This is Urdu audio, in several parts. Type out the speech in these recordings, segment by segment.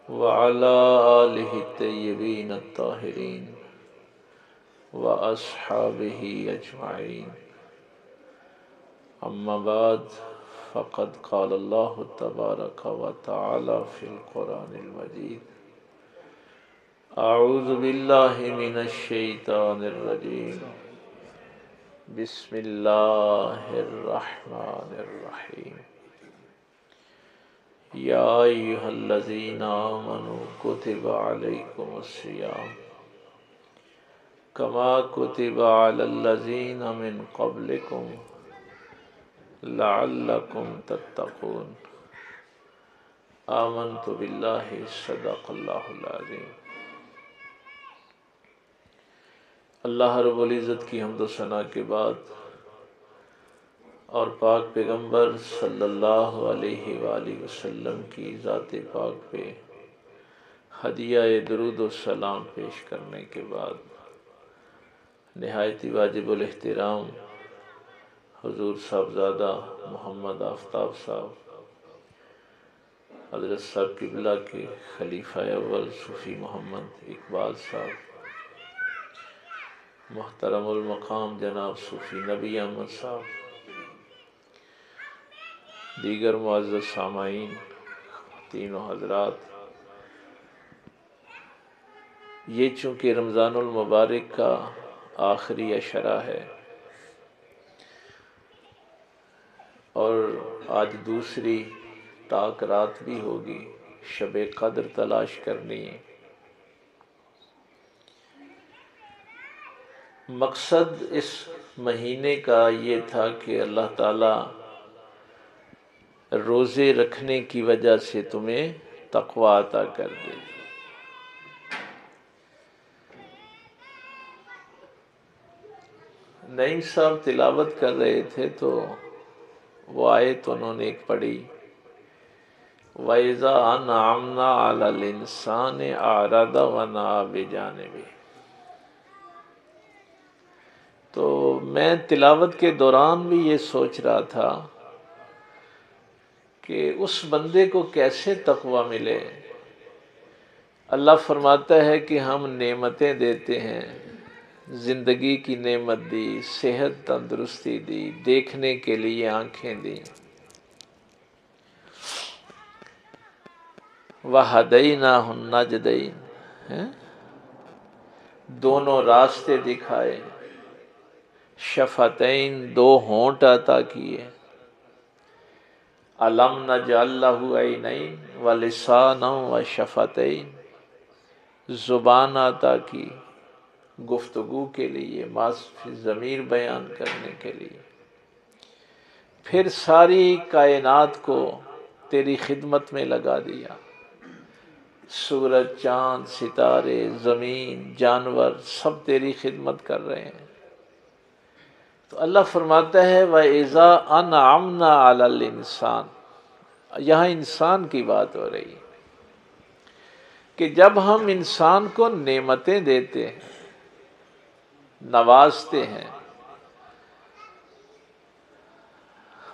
وعلى آله الطيبين الطاهرين وأصحابه أجمعين. أما بعد، فقد قال الله تبارك وتعالى في القرآن المجيد: أعوذ بالله من الشيطان الرجيم. بسم الله الرحمن الرحيم. يا أيها الذين آمنوا كتب عليكم الصيام كما كتب على الذين من قبلكم لعلكم تتقون. آمنت بالله صدق اللہ العظیم. اللہ رب العزت کی حمد و ثنا کے بعد اور پاک پیغمبر صلی اللہ علیہ وآلہ وسلم کی ذات پاک پہ ہدیہ درود و سلام پیش کرنے کے بعد نہایت ہی واجب الاحترام حضور صاحبزادہ محمد آفتاب صاحب حضرت صاحب قبلہ کے خلیفہ اول صوفی محمد اقبال صاحب، محترم المقام جناب صوفی نبی احمد صاحب، دیگر معزز سامعین، تینوں حضرات، یہ چونکہ رمضان المبارک کا آخری عشرہ ہے اور آج دوسری تاک رات بھی ہوگی، شب قدر تلاش کرنی ہے. مقصد اس مہینے کا یہ تھا کہ اللہ تعالیٰ روزے رکھنے کی وجہ سے تمہیں تقوی عطا کر دے. نعیم صاحب تلاوت کر رہے تھے تو وہ آیت انہوں نے ایک پڑھی: وَإِذَا أَنْعَمْنَا عَلَى الْإِنسَانِ أَعْرَضَ وَنَأَىٰ بِجَانِبِهِ. تو میں تلاوت کے دوران بھی یہ سوچ رہا تھا کہ اس بندے کو کیسے تقوی ملے. اللہ فرماتا ہے کہ ہم نعمتیں دیتے ہیں، زندگی کی نعمت دی، صحت تندرستی دی، دیکھنے کے لیے آنکھیں دی، وَهَدَيْنَاهُ النَّجْدَيْنِ، دونوں راستے دکھائے، شفتین، دو ہونٹ عطا کیے، أَلَمْ نَجْعَلْ لَهُ عَيْنَيْنِ وَلِسَانًا وَشَفَتَيْنِ، زبان عطا کی گفتگو کے لیے، ضمیر بیان کرنے کے لیے، پھر ساری کائنات کو تیری خدمت میں لگا دیا، سورج، چاند، ستارے، زمین، جانور سب تیری خدمت کر رہے ہیں. تو اللہ فرماتا ہے وَإِذَا أَنْعَمْنَا عَلَى الْإِنسَانِ، یہاں انسان کی بات ہو رہی ہے کہ جب ہم انسان کو نعمتیں دیتے ہیں، نوازتے ہیں،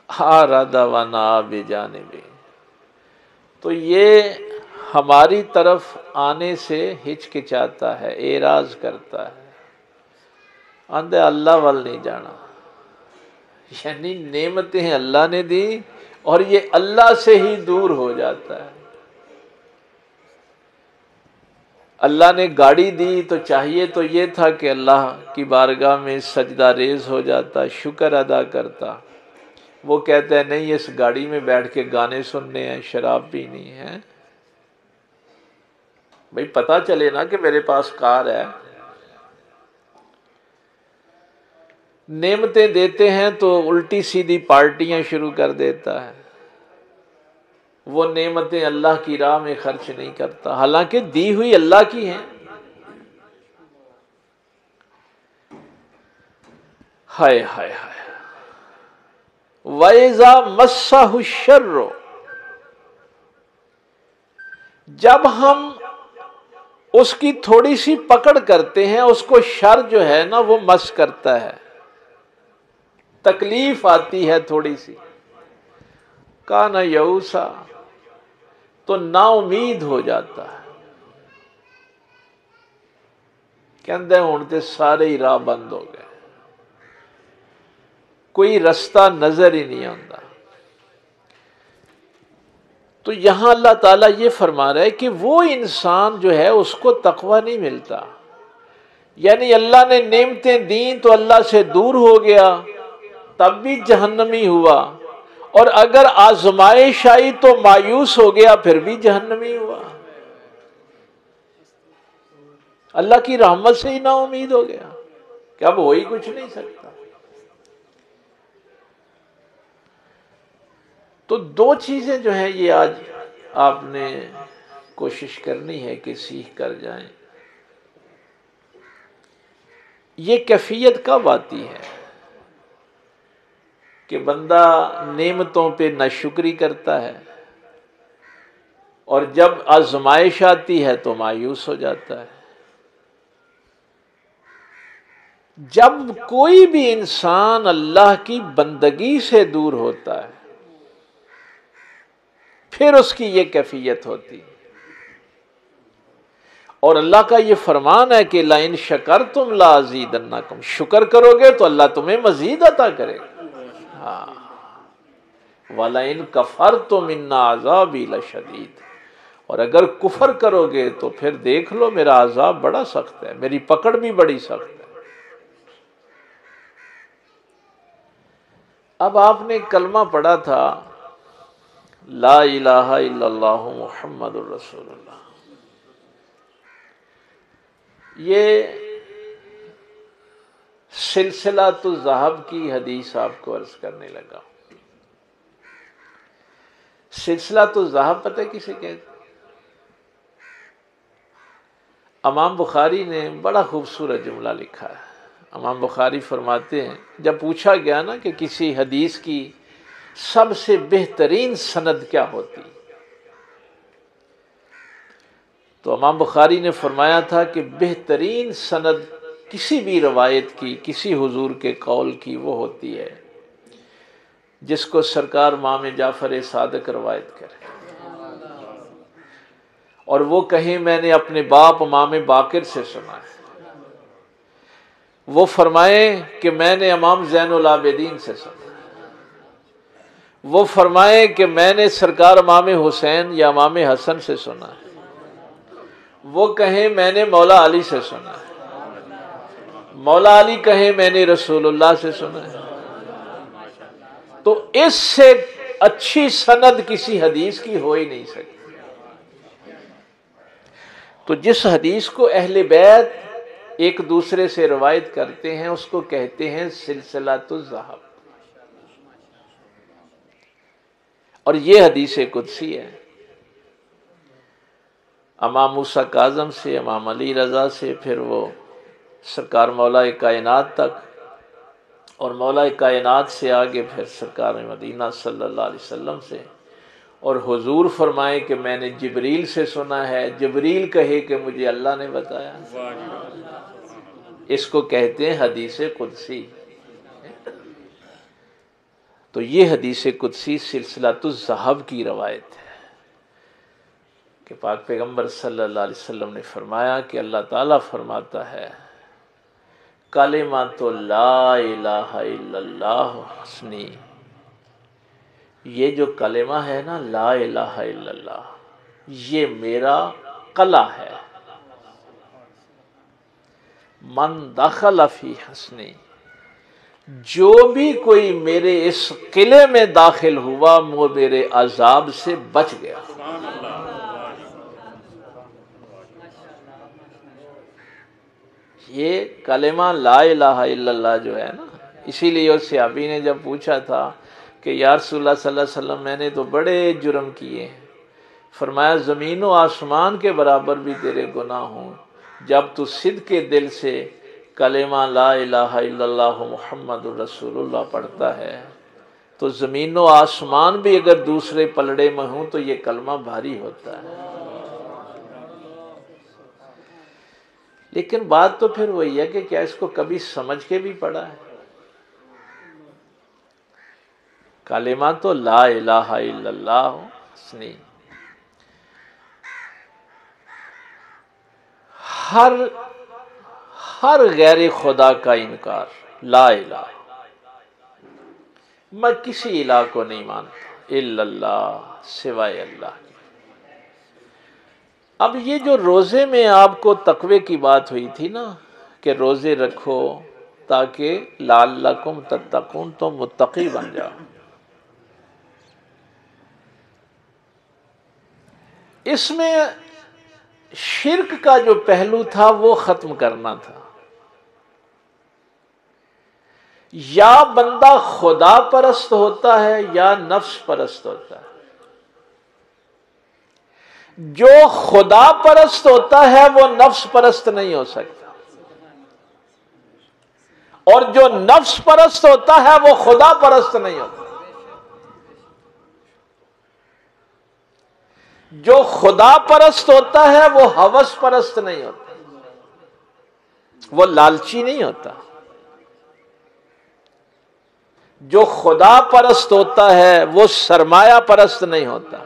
أَعْرَضَ وَنَأَىٰ بِجَانِبِهِ، تو یہ ہماری طرف آنے سے ہچکچاتا ہے، اعراض کرتا ہے، آندے اللہ وال نہیں جانا. یعنی نعمتیں اللہ نے دی اور یہ اللہ سے ہی دور ہو جاتا ہے. اللہ نے گاڑی دی تو چاہیے تو یہ تھا کہ اللہ کی بارگاہ میں سجدہ ریز ہو جاتا، شکر ادا کرتا. وہ کہتا ہے نہیں، اس گاڑی میں بیٹھ کے گانے سننے ہیں، شراب پینی ہے. بھئی پتہ چلے نا کہ میرے پاس کار ہے. نعمتیں دیتے ہیں تو الٹی سیدھی پارٹیاں شروع کر دیتا ہے. وہ نعمتیں اللہ کی راہ میں خرچ نہیں کرتا، حالانکہ دی ہوئی اللہ کی ہیں. ہائے ہائے ہائے. وَإِذَا مَسَّهُ الشَّرُّ، جب ہم اس کی تھوڑی سی پکڑ کرتے ہیں، اس کو شر جو ہے نا وہ مس کرتا ہے، تکلیف آتی ہے تھوڑی سی. کانا یعوسا، تو نا امید ہو جاتا ہے، کہندے ہن تے سارے ہی راہ بند ہو گئے، کوئی رستہ نظر ہی نہیں آتا۔ تو یہاں اللہ تعالیٰ یہ فرما رہا ہے کہ وہ انسان جو ہے اس کو تقوی نہیں ملتا، یعنی اللہ نے نعمتیں دیں تو اللہ سے دور ہو گیا تب بھی جہنمی ہوا، اور اگر آزمائش آئی تو مایوس ہو گیا پھر بھی جہنمی ہوا، اللہ کی رحمت سے ہی نا امید ہو گیا کہ اب ہو ہی کچھ نہیں سکتا۔ تو دو چیزیں جو ہیں یہ آج آپ نے کوشش کرنی ہے کہ سیکھ کر جائیں۔ یہ کیفیت کب آتی ہے کہ بندہ نعمتوں پہ ناشکری کرتا ہے، اور جب آزمائش آتی ہے تو مایوس ہو جاتا ہے۔ جب کوئی بھی انسان اللہ کی بندگی سے دور ہوتا ہے پھر اس کی یہ کیفیت ہوتی ہے، اور اللہ کا یہ فرمان ہے کہ لَإِن شَكَرْتُمْ لَأَزِيدَنَّكُمْ، شکر کرو گے تو اللہ تمہیں مزید عطا کرے گا۔ ہاں، وَلَئِن كَفَرْتُمْ إِنَّ عَذَابِي لَشَدِيدٌ، اور اگر کفر کرو گے تو پھر دیکھ لو میرا عذاب بڑا سخت ہے، میری پکڑ بھی بڑی سخت ہے۔ اب آپ نے کلمہ پڑھا تھا لا الہ الا اللہ محمد الرسول اللہ، یہ سلسلۃ الذہب کی حدیث آپ کو عرض کرنے لگا۔ سلسلۃ الذہب پتہ کسے کہتے ہیں؟ امام بخاری نے بڑا خوبصورت جملہ لکھا ہے۔ امام بخاری فرماتے ہیں جب پوچھا گیا نا کہ کسی حدیث کی سب سے بہترین سند کیا ہوتی، تو امام بخاری نے فرمایا تھا کہ بہترین سند کسی بھی روایت کی، کسی حضور کے قول کی وہ ہوتی ہے جس کو سرکار امام جعفر صادق روایت کرے، اور وہ کہیں میں نے اپنے باپ امام باقر سے سنا ہے، وہ فرمائے کہ میں نے امام زین العابدین سے سنا ہے، وہ فرمائے کہ میں نے سرکار امام حسین یا امام حسن سے سنا ہے، وہ کہیں میں نے مولا علی سے سنا ہے، مولا علی کہیں میں نے رسول اللہ سے سنا ہے۔ تو اس سے اچھی سند کسی حدیث کی ہو ہی نہیں سکتی۔ تو جس حدیث کو اہل بیت ایک دوسرے سے روایت کرتے ہیں اس کو کہتے ہیں سلسلۃ الذہب، اور یہ حدیث قدسی ہے۔ امام موسیٰ کاظم سے، امام علی رضا سے، پھر وہ سرکار مولا کائنات تک، اور مولا کائنات سے آگے پھر سرکار مدینہ صلی اللہ علیہ وسلم سے، اور حضور فرمائے کہ میں نے جبریل سے سنا ہے، جبریل کہے کہ مجھے اللہ نے بتایا، اس کو کہتے ہیں حدیث قدسی۔ تو یہ حدیث قدسی سلسلۃ الذہب کی روایت ہے کہ پاک پیغمبر صلی اللہ علیہ وسلم نے فرمایا کہ اللہ تعالیٰ فرماتا ہے کلمۃ لا الہ الا اللہ حسنی، یہ جو کلمہ ہے نا لا الہ الا اللہ، یہ میرا قلعہ ہے، من دخل فی حسنی، جو بھی کوئی میرے اس قلعے میں داخل ہوا وہ میرے عذاب سے بچ گیا۔ یہ کلمہ لا الہ الا اللہ جو ہے نا، اسی لیے اس صحابی نے جب پوچھا تھا کہ یا رسول اللہ صلی اللہ علیہ وسلم میں نے تو بڑے جرم کیے ہیں، فرمایا زمین و آسمان کے برابر بھی تیرے گناہ ہوں، جب تو صدق دل سے کلمہ لا الہ الا اللہ محمد الرسول اللہ پڑھتا ہے تو زمین و آسمان بھی اگر دوسرے پلڑے میں ہوں تو یہ کلمہ بھاری ہوتا ہے۔ لیکن بات تو پھر وہی ہے کہ کیا اس کو کبھی سمجھ کے بھی پڑھا ہے؟ کلمہ تو لا الہ الا اللہ حسنی، ہر غیر خدا کا انکار، لا الہ، میں کسی الہ کو نہیں مانتا الا اللہ، سوائے اللہ کے۔ اب یہ جو روزے میں آپ کو تقوی کی بات ہوئی تھی نا کہ روزے رکھو تاکہ لعلکم تتقون، تو متقی بن جاؤ، اس میں شرک کا جو پہلو تھا وہ ختم کرنا تھا۔ یا بندہ خدا پرست ہوتا ہے یا نفس پرست ہوتا ہے۔ جو خدا پرست ہوتا ہے وہ نفس پرست نہیں ہو سکتا، اور جو نفس پرست ہوتا ہے وہ خدا پرست نہیں ہوتا۔ جو خدا پرست ہوتا ہے وہ ہوس پرست نہیں ہوتا، وہ لالچی نہیں ہوتا۔ جو خدا پرست ہوتا ہے وہ سرمایہ پرست نہیں ہوتا۔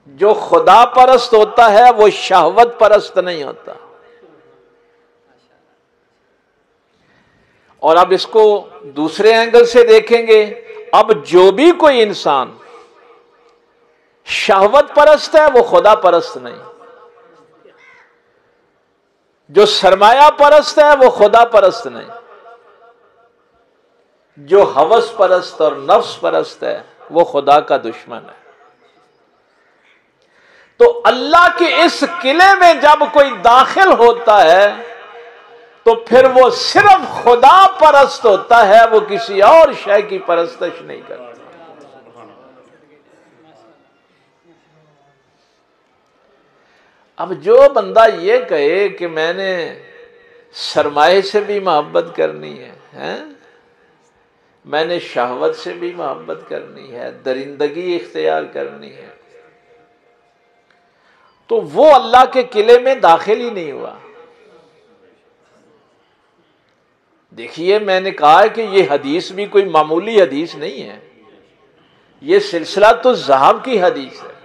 جو خدا پرست ہوتا ہے وہ شہوت پرست نہیں ہوتا۔ اور اب اس کو دوسرے اینگل سے دیکھیں گے، اب جو بھی کوئی انسان شہوت پرست ہے وہ خدا پرست نہیں، جو سرمایہ پرست ہے وہ خدا پرست نہیں، جو ہوس پرست اور نفس پرست ہے وہ خدا کا دشمن ہے۔ تو اللہ کے اس قلعے میں جب کوئی داخل ہوتا ہے تو پھر وہ صرف خدا پرست ہوتا ہے، وہ کسی اور شے کی پرستش نہیں کرتا۔ اب جو بندہ یہ کہے کہ میں نے سرمایہ سے بھی محبت کرنی ہے، میں نے شہوت سے بھی محبت کرنی ہے، درندگی اختیار کرنی ہے، تو وہ اللہ کے قلعے میں داخل ہی نہیں ہوا۔ دیکھیے میں نے کہا کہ یہ حدیث بھی کوئی معمولی حدیث نہیں ہے، یہ سلسلہ تو ذہب کی حدیث ہے۔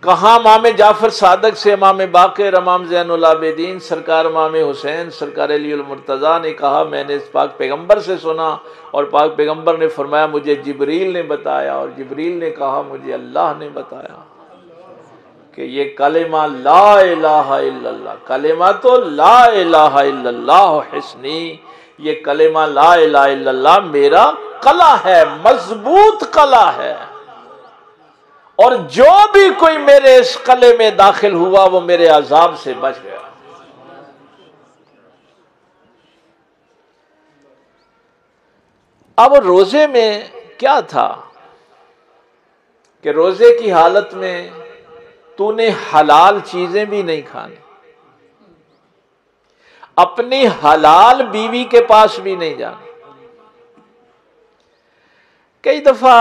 کہاں امام جعفر صادق سے امام باقر، امام زین العابدین سرکار امام حسین سرکار علی المرتضیٰ نے کہا میں نے اس پاک پیغمبر سے سنا، اور پاک پیغمبر نے فرمایا مجھے جبریل نے بتایا، اور جبریل نے کہا مجھے اللہ نے بتایا کہ یہ کلمہ لا الہ الا اللہ، کلمہ تو لا الہ الا اللہ حسنی، یہ کلمہ لا الہ الا اللہ میرا قلعہ ہے، مضبوط قلعہ ہے، اور جو بھی کوئی میرے اس قلعے میں داخل ہوا وہ میرے عذاب سے بچ گیا۔ اب روزے میں کیا تھا کہ روزے کی حالت میں تو نے حلال چیزیں بھی نہیں کھانی، اپنی حلال بیوی کے پاس بھی نہیں جانا۔ کئی دفعہ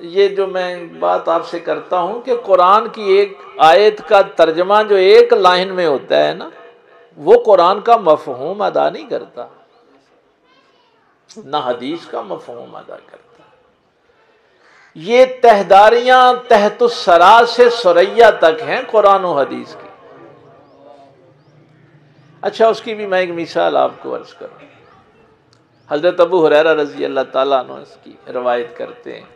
یہ جو میں بات آپ سے کرتا ہوں کہ قرآن کی ایک آیت کا ترجمہ جو ایک لائن میں ہوتا ہے نا، وہ قرآن کا مفہوم ادا نہیں کرتا، نہ حدیث کا مفہوم ادا کرتا۔ یہ تہداریاں تحت الثری سے ثریا تک ہیں قرآن و حدیث کی۔ اچھا اس کی بھی میں ایک مثال آپ کو عرض کروں۔ حضرت ابو ہریرہ رضی اللہ تعالیٰ عنہ اس کی روایت کرتے ہیں۔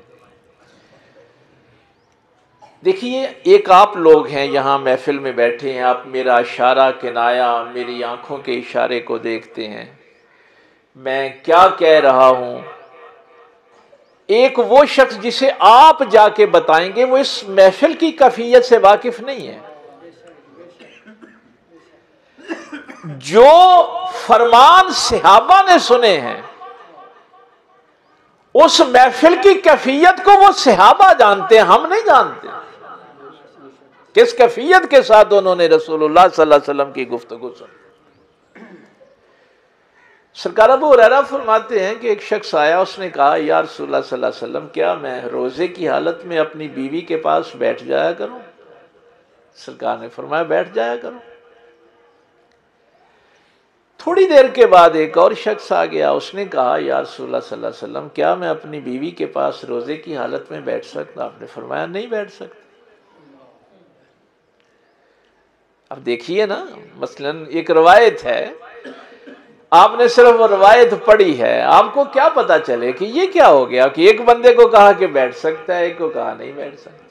دیکھیے ایک آپ لوگ ہیں یہاں محفل میں بیٹھے ہیں، آپ میرا اشارہ کنایا میری آنکھوں کے اشارے کو دیکھتے ہیں، میں کیا کہہ رہا ہوں۔ ایک وہ شخص جسے آپ جا کے بتائیں گے وہ اس محفل کی کیفیت سے واقف نہیں ہے۔ جو فرمان صحابہ نے سنے ہیں اس محفل کی کیفیت کو وہ صحابہ جانتے ہیں، ہم نہیں جانتے کس کیفیت کے ساتھ انہوں نے رسول اللہ صلی اللہ علیہ وسلم کی گفتگو سنی۔ سرکار ابو ہریرہ فرماتے ہیں کہ ایک شخص آیا، اس نے کہا یا رسول اللہ صلی اللہ علیہ وسلم کیا میں روزے کی حالت میں اپنی بیوی کے پاس بیٹھ جایا کروں؟ سرکار نے فرمایا بیٹھ جایا کرو۔ تھوڑی دیر کے بعد ایک اور شخص آ گیا، اس نے کہا یا رسول اللہ صلی اللہ علیہ وسلم کیا میں اپنی بیوی کے پاس روزے کی حالت میں بیٹھ سکتا؟ آپ نے فرمایا نہیں بیٹھ سکتا۔ اب دیکھیے نا، مثلاً ایک روایت ہے، آپ نے صرف وہ روایت پڑھی ہے، آپ کو کیا پتا چلے کہ یہ کیا ہو گیا کہ ایک بندے کو کہا کہ بیٹھ سکتا ہے، ایک کو کہا نہیں بیٹھ سکتا۔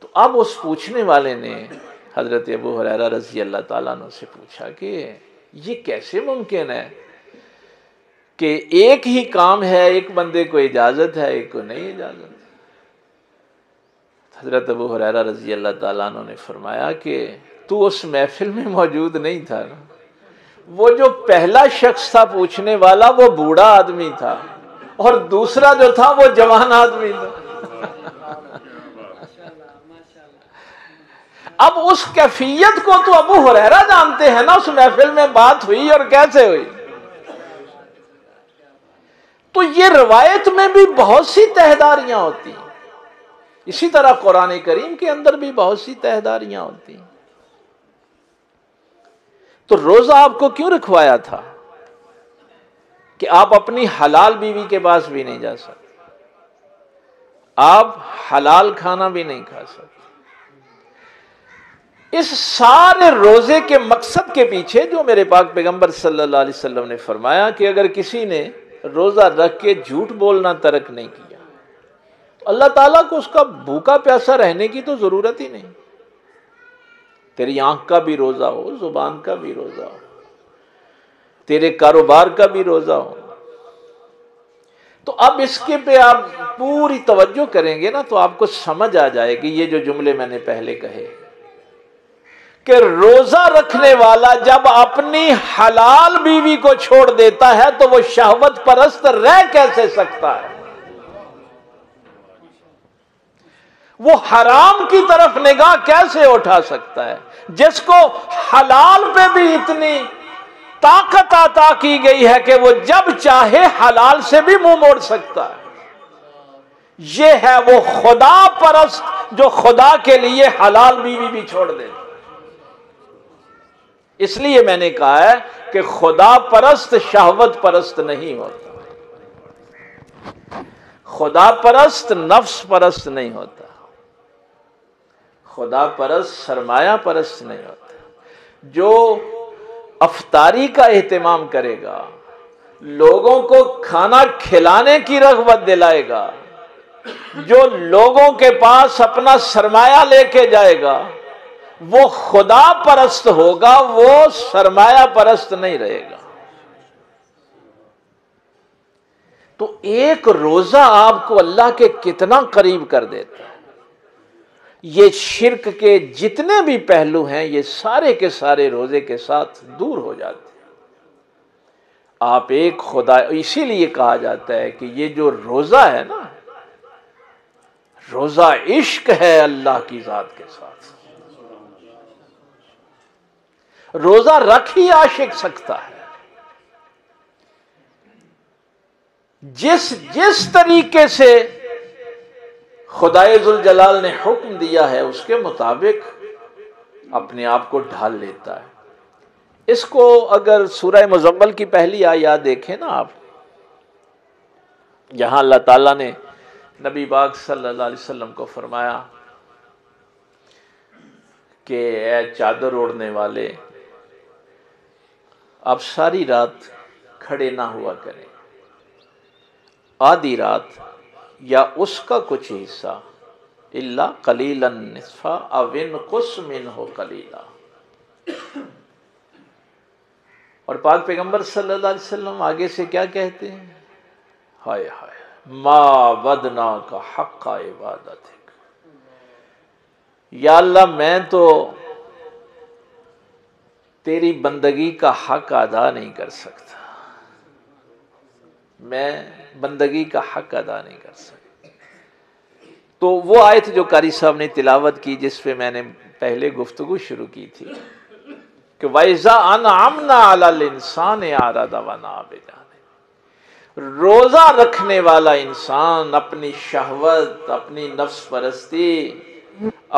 تو اب اس پوچھنے والے نے حضرت ابو ہریرہ رضی اللہ تعالیٰ عنہ سے پوچھا کہ یہ کیسے ممکن ہے کہ ایک ہی کام ہے، ایک بندے کو اجازت ہے، ایک کو نہیں اجازت۔ حضرت ابو ہریرہ رضی اللہ تعالیٰ عنہ نے فرمایا کہ تو اس محفل میں موجود نہیں تھا نا، وہ جو پہلا شخص تھا پوچھنے والا وہ بوڑھا آدمی تھا، اور دوسرا جو تھا وہ جوان آدمی تھا۔ اب اس کیفیت کو تو ابو ہریرہ جانتے ہیں نا، اس محفل میں بات ہوئی اور کیسے ہوئی۔ تو یہ روایت میں بھی بہت سی تہداریاں ہوتی ہیں، اسی طرح قرآن کریم کے اندر بھی بہت سی تہداریاں ہوتی ہیں۔ تو روزہ آپ کو کیوں رکھوایا تھا کہ آپ اپنی حلال بیوی کے پاس بھی نہیں جا سکتے، آپ حلال کھانا بھی نہیں کھا سکتے۔ اس سارے روزے کے مقصد کے پیچھے جو میرے پاک پیغمبر صلی اللہ علیہ وسلم نے فرمایا کہ اگر کسی نے روزہ رکھ کے جھوٹ بولنا ترک نہیں کیا تو اللہ تعالیٰ کو اس کا بھوکا پیاسا رہنے کی تو ضرورت ہی نہیں۔ تیری آنکھ کا بھی روزہ ہو، زبان کا بھی روزہ ہو، تیرے کاروبار کا بھی روزہ ہو۔ تو اب اس کے پہ آپ پوری توجہ کریں گے نا تو آپ کو سمجھ آ جائے گی یہ جو جملے میں نے پہلے کہے کہ روزہ رکھنے والا جب اپنی حلال بیوی کو چھوڑ دیتا ہے تو وہ شہوت پرست رہ کیسے سکتا ہے، وہ حرام کی طرف نگاہ کیسے اٹھا سکتا ہے، جس کو حلال پہ بھی اتنی طاقت عطا کی گئی ہے کہ وہ جب چاہے حلال سے بھی منہ موڑ سکتا ہے۔ یہ ہے وہ خدا پرست جو خدا کے لیے حلال بیوی بھی چھوڑ دیتا۔ اس لیے میں نے کہا ہے کہ خدا پرست شہوت پرست نہیں ہوتا، خدا پرست نفس پرست نہیں ہوتا، خدا پرست سرمایہ پرست نہیں ہوتا۔ جو افطاری کا اہتمام کرے گا، لوگوں کو کھانا کھلانے کی رغبت دلائے گا، جو لوگوں کے پاس اپنا سرمایہ لے کے جائے گا، وہ خدا پرست ہوگا، وہ سرمایہ پرست نہیں رہے گا۔ تو ایک روزہ آپ کو اللہ کے کتنا قریب کر دیتا ہے۔ یہ شرک کے جتنے بھی پہلو ہیں یہ سارے کے سارے روزے کے ساتھ دور ہو جاتے ہیں۔ آپ ایک خدا، اسی لیے کہا جاتا ہے کہ یہ جو روزہ ہے نا، روزہ عشق ہے اللہ کی ذات کے ساتھ۔ روزہ رکھ ہی عاشق سکتا ہے۔ جس طریقے سے خدائے ذوالجلال نے حکم دیا ہے اس کے مطابق اپنے آپ کو ڈھال لیتا ہے۔ اس کو اگر سورہ مزمل کی پہلی آیات دیکھیں نا آپ، جہاں اللہ تعالیٰ نے نبی پاک صلی اللہ علیہ وسلم کو فرمایا کہ اے چادر اوڑھنے والے، آپ ساری رات کھڑے نہ ہوا کریں، آدھی رات یا اس کا کچھ حصہ، الا قلیلا نصفا او انقص منہ قلیلا۔ اور پاک پیغمبر صلی اللہ علیہ وسلم آگے سے کیا کہتے ہیں؟ ہائے ہائے ما ودناک حق عبادتک، یا اللہ میں تو تیری بندگی کا حق ادا نہیں کر سکتا، میں بندگی کا حق ادا نہیں کر سکتا۔ تو وہ آیت جو قاری صاحب نے تلاوت کی جس پہ میں نے پہلے گفتگو شروع کی تھی کہ وَإِذَا أَنْعَمْنَا عَلَى الْإِنسَانِ أَعْرَضَ وَنَأَى بِجَانِبِهِ، روزہ رکھنے والا انسان اپنی شہوت، اپنی نفس پرستی،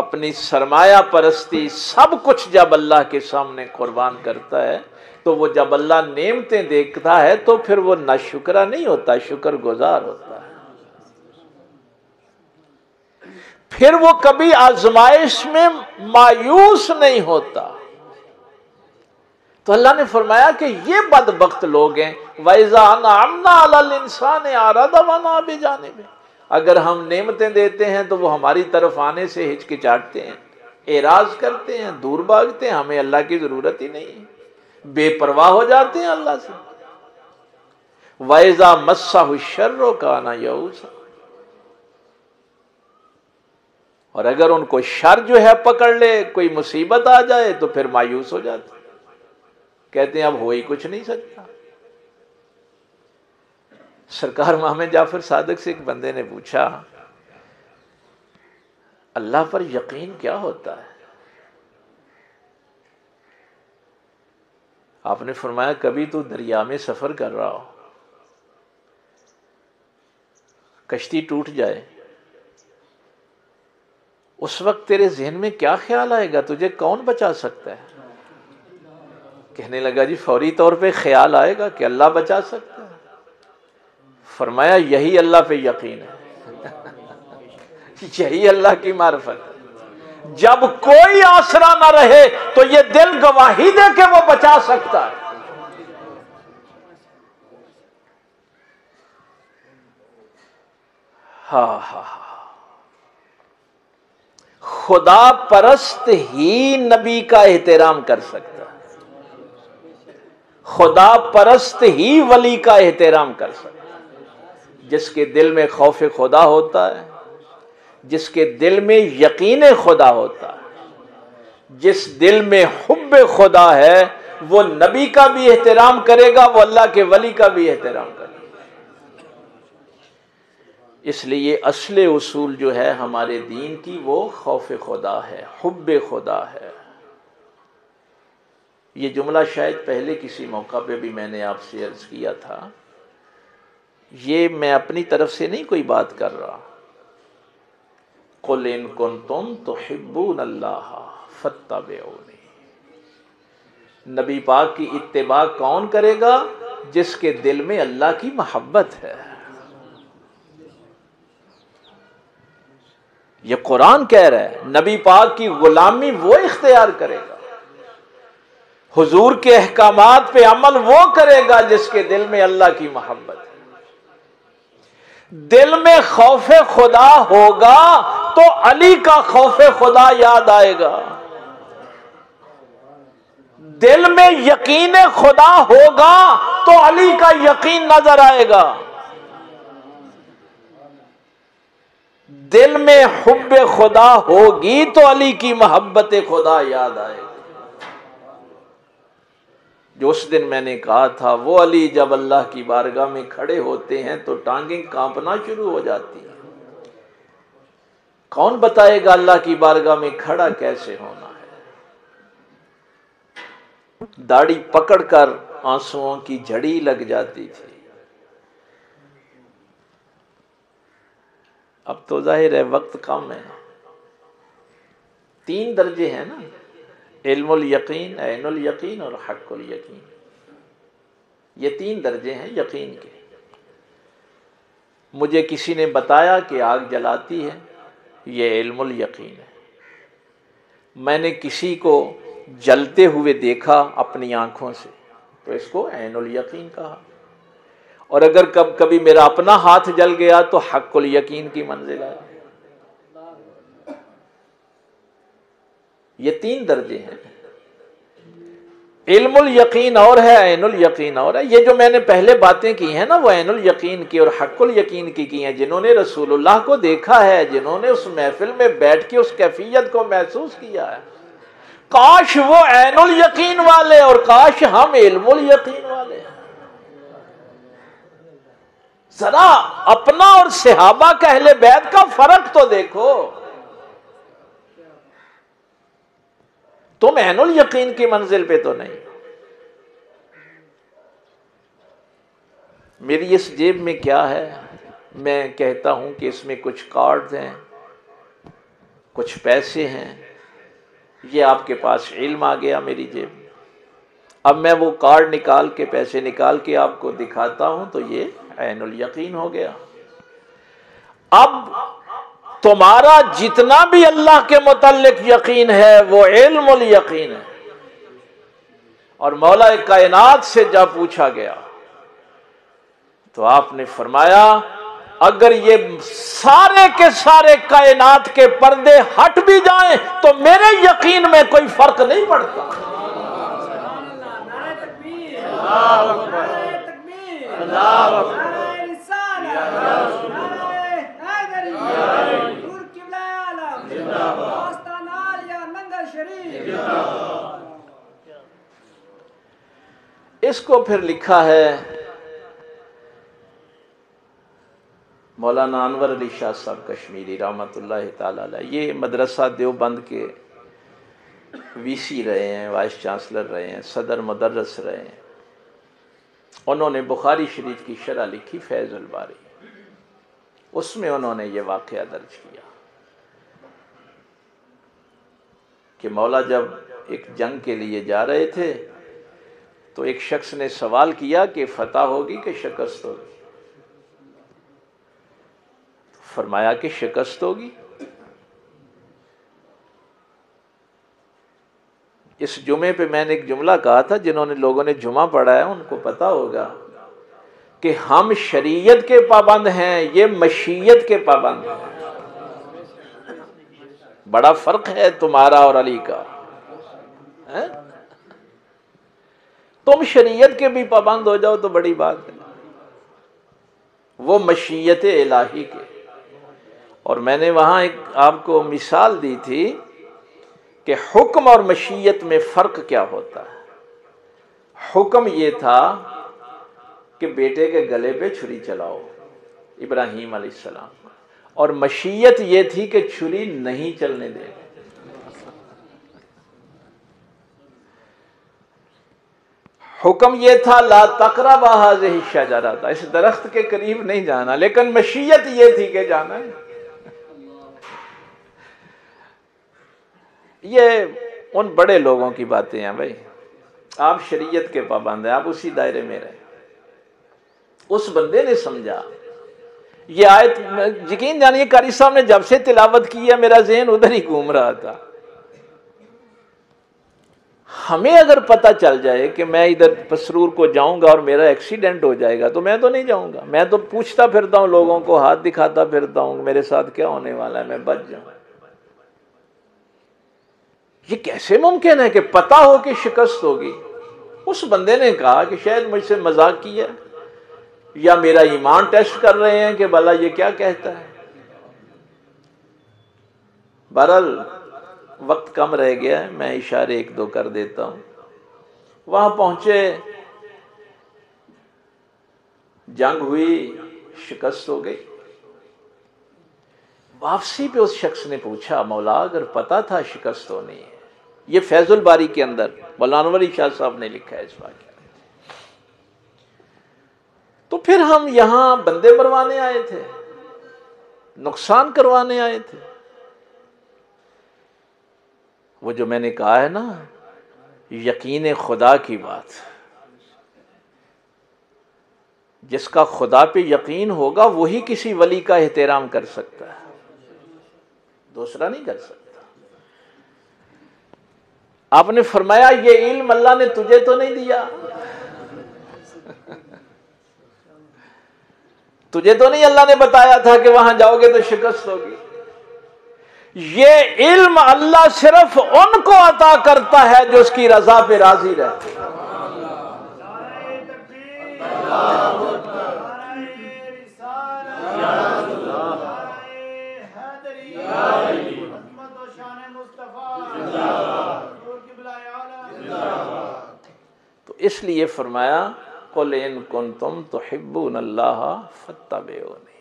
اپنی سرمایہ پرستی، سب کچھ جب اللہ کے سامنے قربان کرتا ہے تو وہ جب اللہ نعمتیں دیکھتا ہے تو پھر وہ ناشکرا نہیں ہوتا، شکر گزار ہوتا ہے۔ پھر وہ کبھی آزمائش میں مایوس نہیں ہوتا. تو اللہ نے فرمایا کہ یہ بدبخت لوگ ہیں. وَإِذَا أَنْعَمْنَا عَلَى الْإِنسَانِ أَعْرَضَ وَنَأَىٰ بِجَانِبِهِ. اگر ہم نعمتیں دیتے ہیں تو وہ ہماری طرف آنے سے ہچکچاتے ہیں, اعراض کرتے ہیں, دور بھاگتے ہیں. ہمیں اللہ کی ضرورت ہی نہیں ہے, بے پرواہ ہو جاتے ہیں اللہ سے. وَإِذَا مَسَّهُ الشَّرُّ كَانَ يَئُوسًا. اور اگر ان کو شر جو ہے پکڑ لے, کوئی مصیبت آ جائے تو پھر مایوس ہو جاتے, کہتے ہیں اب ہو ہی کچھ نہیں سکتا. سرکار امام جعفر صادق سے ایک بندے نے پوچھا, اللہ پر یقین کیا ہوتا ہے؟ آپ نے فرمایا کبھی تو دریا میں سفر کر رہا ہو, کشتی ٹوٹ جائے, اس وقت تیرے ذہن میں کیا خیال آئے گا, تجھے کون بچا سکتا ہے؟ کہنے لگا جی فوری طور پہ خیال آئے گا کہ اللہ بچا سکتا ہے. فرمایا یہی اللہ پہ یقین ہے, یہی اللہ کی معرفت ہے. جب کوئی آسرا نہ رہے تو یہ دل گواہی دے کہ وہ بچا سکتا ہے. ہاں ہاں, خدا پرست ہی نبی کا احترام کر سکتا ہے, خدا پرست ہی ولی کا احترام کر سکتا ہے. جس کے دل میں خوف خدا ہوتا ہے, جس کے دل میں یقین خدا ہوتا ہے, جس دل میں حب خدا ہے, وہ نبی کا بھی احترام کرے گا, وہ اللہ کے ولی کا بھی احترام کرے گا. اس لیے اصل اصول جو ہے ہمارے دین کی وہ خوف خدا ہے, حب خدا ہے. یہ جملہ شاید پہلے کسی موقع پہ بھی میں نے آپ سے عرض کیا تھا. یہ میں اپنی طرف سے نہیں کوئی بات کر رہا. قُلْ إِن كُنتُمْ تُحِبُّونَ اللَّهَ فَاتَّبِعُونِي. نبی پاک کی اتباع کون کرے گا؟ جس کے دل میں اللہ کی محبت ہے. یہ قرآن کہہ رہا ہے نبی پاک کی غلامی وہ اختیار کرے گا, حضور کے احکامات پہ عمل وہ کرے گا جس کے دل میں اللہ کی محبت ہے. دل میں خوف خدا ہوگا تو علی کا خوف خدا یاد آئے گا. دل میں یقین خدا ہوگا تو علی کا یقین نظر آئے گا. دل میں حب خدا ہوگی تو علی کی محبت خدا یاد آئے گی. جو اس دن میں نے کہا تھا وہ علی جب اللہ کی بارگاہ میں کھڑے ہوتے ہیں تو ٹانگیں کانپنا شروع ہو جاتی ہیں. کون بتائے گا اللہ کی بارگاہ میں کھڑا کیسے ہونا ہے؟ داڑھی پکڑ کر آنسوؤں کی جھڑی لگ جاتی تھی. اب تو ظاہر ہے وقت کم ہے. 3 درجے ہیں نا, علم الیقین, عین الیقین اور حق الیقین. یہ 3 درجے ہیں یقین کے. مجھے کسی نے بتایا کہ آگ جلاتی ہے, یہ علم الیقین ہے. میں نے کسی کو جلتے ہوئے دیکھا اپنی آنکھوں سے تو اس کو عین الیقین کہا. اور اگر کبھی میرا اپنا ہاتھ جل گیا تو حق الیقین کی منزل ہے. یہ 3 درجے ہیں. علم الیقین اور ہے, عین الیقین اور ہے. یہ جو میں نے پہلے باتیں کی ہیں نا وہ عین الیقین کی اور حق الیقین کی ہیں. جنہوں نے رسول اللہ کو دیکھا ہے, جنہوں نے اس محفل میں بیٹھ کے اس کیفیت کو محسوس کیا ہے, کاش وہ عین الیقین والے اور کاش ہم علم الیقین والے. ذرا اپنا اور صحابہ کا اہل بیت کا فرق تو دیکھو. تم عین الیقین کی منزل پہ تو نہیں. میری اس جیب میں کیا ہے؟ میں کہتا ہوں کہ اس میں کچھ کارڈز ہیں, کچھ پیسے ہیں. یہ آپ کے پاس علم آ گیا میری جیب میں. اب میں وہ کارڈ نکال کے, پیسے نکال کے آپ کو دکھاتا ہوں تو یہ عین الیقین ہو گیا. اب تمہارا جتنا بھی اللہ کے متعلق یقین ہے وہ علم الیقین ہے. اور مولا کائنات سے جب پوچھا گیا تو آپ نے فرمایا اگر یہ سارے کے سارے کائنات کے پردے ہٹ بھی جائیں تو میرے یقین میں کوئی فرق نہیں پڑتا. اس کو پھر لکھا ہے مولانا انور علی شاہ صاحب کشمیری رحمۃ اللہ تعالی علیہ. یہ مدرسہ دیوبند کے وی سی رہے ہیں، وائس چانسلر رہے ہیں، صدر مدرس رہے ہیں. انہوں نے بخاری شریف کی شرح لکھی فیض الباری، اس میں انہوں نے یہ واقعہ درج کیا کہ مولا جب ایک جنگ کے لیے جا رہے تھے تو ایک شخص نے سوال کیا کہ فتح ہوگی کہ شکست ہوگی؟ فرمایا کہ شکست ہوگی. اس جمعے پہ میں نے ایک جملہ کہا تھا، جنہوں نے لوگوں نے جمعہ پڑھا ہے ان کو پتا ہوگا کہ ہم شریعت کے پابند ہیں، یہ مشیت کے پابند ہیں. بڑا فرق ہے تمہارا اور علی کا. تم شریعت کے بھی پابند ہو جاؤ تو بڑی بات ہے، وہ مشیت الہی کے. اور میں نے وہاں ایک آپ کو مثال دی تھی کہ حکم اور مشیت میں فرق کیا ہوتا ہے. حکم یہ تھا کہ بیٹے کے گلے پہ چھری چلاؤ ابراہیم علیہ السلام، اور مشیت یہ تھی کہ چھری نہیں چلنے دے. حکم یہ تھا لا تقربا هذه الشجرہ، تھا اس درخت کے قریب نہیں جانا، لیکن مشیت یہ تھی کہ جانا ہے. یہ ان بڑے لوگوں کی باتیں ہیں بھائی. آپ شریعت کے پابند ہیں، آپ اسی دائرے میں رہیں. اس بندے نے سمجھا یہ آیت، یقین جانیے قاری صاحب نے جب سے تلاوت کی ہے میرا ذہن ادھر ہی گھوم رہا تھا. ہمیں اگر پتہ چل جائے کہ میں ادھر پسرور کو جاؤں گا اور میرا ایکسیڈنٹ ہو جائے گا تو میں تو نہیں جاؤں گا. میں تو پوچھتا پھرتا ہوں، لوگوں کو ہاتھ دکھاتا پھرتا ہوں میرے ساتھ کیا ہونے والا ہے، میں بچ جاؤں. یہ کیسے ممکن ہے کہ پتہ ہو کہ شکست ہوگی؟ اس بندے نے کہا کہ شاید مجھ سے مذاق کیا یا میرا ایمان ٹیسٹ کر رہے ہیں کہ بھلا یہ کیا کہتا ہے. بہرحال وقت کم رہ گیا ہے، میں اشارے ایک دو کر دیتا ہوں. وہاں پہنچے، جنگ ہوئی، شکست ہو گئی. واپسی پہ اس شخص نے پوچھا مولا اگر پتا تھا شکست ہونی ہے. یہ فیض الباری کے اندر مولانا انور علی شاہ صاحب نے لکھا ہے اس واقعہ. تو پھر ہم یہاں بندے مروانے آئے تھے، نقصان کروانے آئے تھے. وہ جو میں نے کہا ہے نا یقین خدا کی بات، جس کا خدا پہ یقین ہوگا وہی کسی ولی کا احترام کر سکتا ہے، دوسرا نہیں کر سکتا. آپ نے فرمایا یہ علم اللہ نے تجھے تو نہیں دیا، تجھے تو نہیں اللہ نے بتایا تھا کہ وہاں جاؤ گے تو شکست ہوگی. یہ علم اللہ صرف ان کو عطا کرتا ہے جو اس کی رضا پہ راضی رہتے ہیں. تو اس لیے فرمایا قل ان کنتم تحبون اللہ فاتبعونی.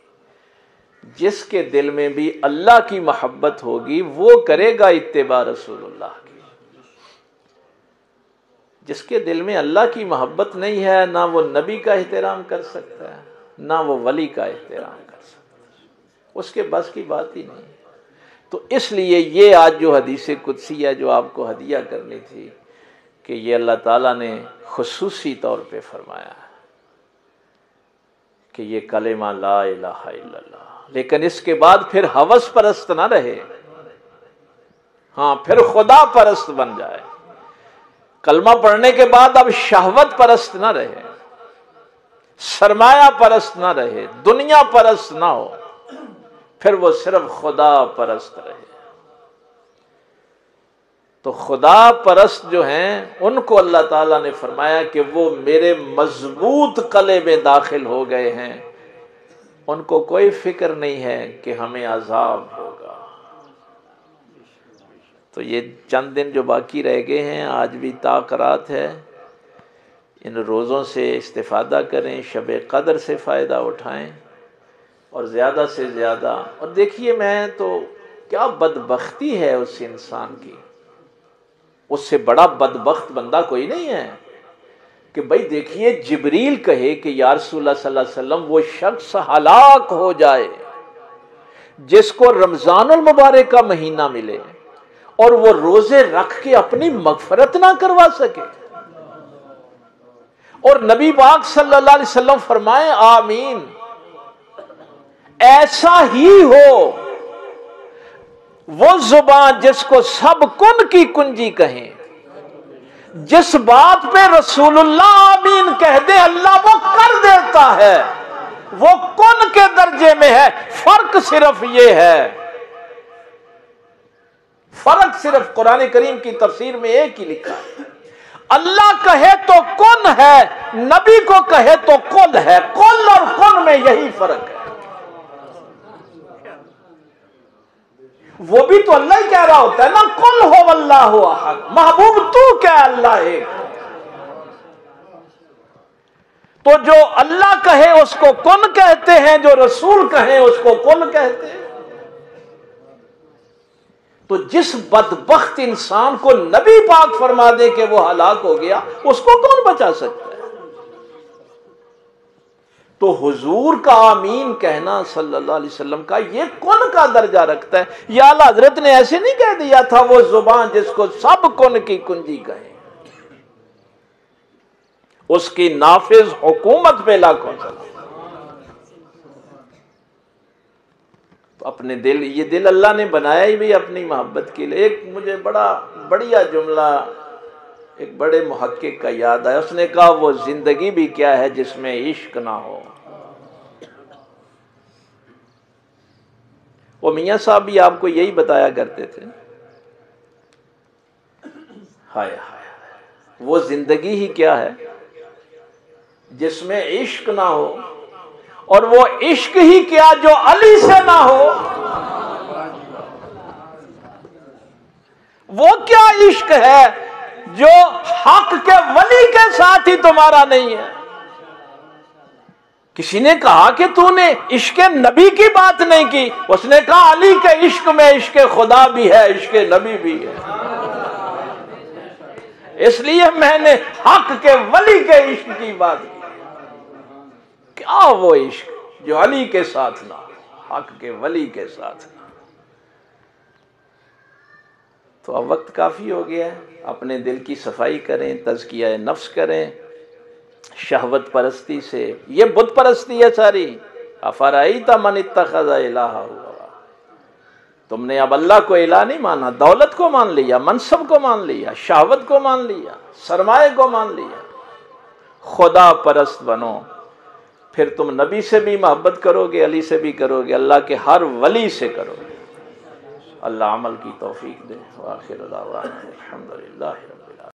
جس کے دل میں بھی اللہ کی محبت ہوگی وہ کرے گا اتباع رسول اللہ کی. جس کے دل میں اللہ کی محبت نہیں ہے نہ وہ نبی کا احترام کر سکتا ہے نہ وہ ولی کا احترام کر سکتا ہے، اس کے بس کی بات ہی نہیں. تو اس لیے یہ آج جو حدیث قدسی ہے جو آپ کو ہدیہ کرنی تھی کہ یہ اللہ تعالیٰ نے خصوصی طور پہ فرمایا ہے کہ یہ کلمہ لا الہ الا اللہ، لیکن اس کے بعد پھر ہوس پرست نہ رہے، ہاں پھر خدا پرست بن جائے۔ کلمہ پڑھنے کے بعد اب شہوت پرست نہ رہے، سرمایہ پرست نہ رہے، دنیا پرست نہ ہو، پھر وہ صرف خدا پرست رہے۔ تو خدا پرست جو ہیں ان کو اللہ تعالیٰ نے فرمایا کہ وہ میرے مضبوط قلعے میں داخل ہو گئے ہیں، ان کو کوئی فکر نہیں ہے کہ ہمیں عذاب ہوگا۔ تو یہ چند دن جو باقی رہ گئے ہیں، آج بھی طاقرات ہے، ان روزوں سے استفادہ کریں، شب قدر سے فائدہ اٹھائیں، اور زیادہ سے زیادہ۔ اور دیکھیے میں تو کیا بدبختی ہے اس انسان کی، اس سے بڑا بدبخت بندہ کوئی نہیں ہے کہ بھائی دیکھیے جبریل کہے کہ یا رسول اللہ صلی اللہ علیہ وسلم وہ شخص ہلاک ہو جائے جس کو رمضان المبارک کا مہینہ ملے اور وہ روزے رکھ کے اپنی مغفرت نہ کروا سکے، اور نبی پاک صلی اللہ علیہ وسلم فرمائیں آمین، ایسا ہی ہو وہ زبان جس کو سب کن کی کنجی کہیں، جس بات پہ رسول اللہ آمین کہہ دے اللہ وہ کر دیتا ہے، وہ کن کے درجے میں ہے۔ فرق صرف یہ ہے، فرق صرف قرآن کریم کی تفسیر میں ایک ہی لکھا ہے، اللہ کہے تو کن ہے، نبی کو کہے تو کل ہے، کل اور کن میں یہی فرق ہے۔ وہ بھی تو اللہ ہی کہہ رہا ہوتا ہے نا، قل هو اللہ احد، محبوب تو کیا اللہ ایک۔ تو جو اللہ کہے اس کو کن کہتے ہیں، جو رسول کہے اس کو کن کہتے ہیں۔ تو جس بدبخت انسان کو نبی پاک فرما دے کہ وہ ہلاک ہو گیا، اس کو کون بچا سکتا ہے؟ تو حضور کا آمین کہنا صلی اللہ علیہ وسلم کا یہ کن کا درجہ رکھتا ہے۔ یا اعلیٰ حضرت نے ایسے نہیں کہہ دیا تھا وہ زبان جس کو سب کن کی کنجی کہیں، اس کی نافذ حکومت پہ لاکھوں سلام۔ تو اپنے دل، یہ دل اللہ نے بنایا ہی بھی اپنی محبت کے لیے۔ ایک مجھے بڑا بڑھیا جملہ ایک بڑے محقق کا یاد آیا، اس نے کہا وہ زندگی بھی کیا ہے جس میں عشق نہ ہو۔ وہ میاں صاحب بھی آپ کو یہی بتایا کرتے تھے، ہائے ہائے وہ زندگی ہی کیا ہے جس میں عشق نہ ہو، اور وہ عشق ہی کیا جو علی سے نہ ہو۔ وہ کیا عشق ہے جو حق کے ولی کے ساتھ ہی تمہارا نہیں ہے۔ کسی نے کہا کہ تو نے عشق نبی کی بات نہیں کی، اس نے کہا علی کے عشق میں عشق خدا بھی ہے، عشق نبی بھی ہے، اس لیے میں نے حق کے ولی کے عشق کی بات کی۔ کیا وہ عشق جو علی کے ساتھ نہ، حق کے ولی کے ساتھ نہ۔ تو اب وقت کافی ہو گیا ہے، اپنے دل کی صفائی کریں، تزکیہ نفس کریں، شہوت پرستی سے، یہ بت پرستی ہے ساری۔ افرائیت من اتخذ الہہ، تم نے اب اللہ کو الہ نہیں مانا، دولت کو مان لیا، منصب کو مان لیا، شہوت کو مان لیا، سرمایہ کو مان لیا۔ خدا پرست بنو، پھر تم نبی سے بھی محبت کرو گے، علی سے بھی کرو گے، اللہ کے ہر ولی سے کرو گے۔ اللہ عمل کی توفیق دے۔ وآخر دعوانا الحمدللہ رب العالمین۔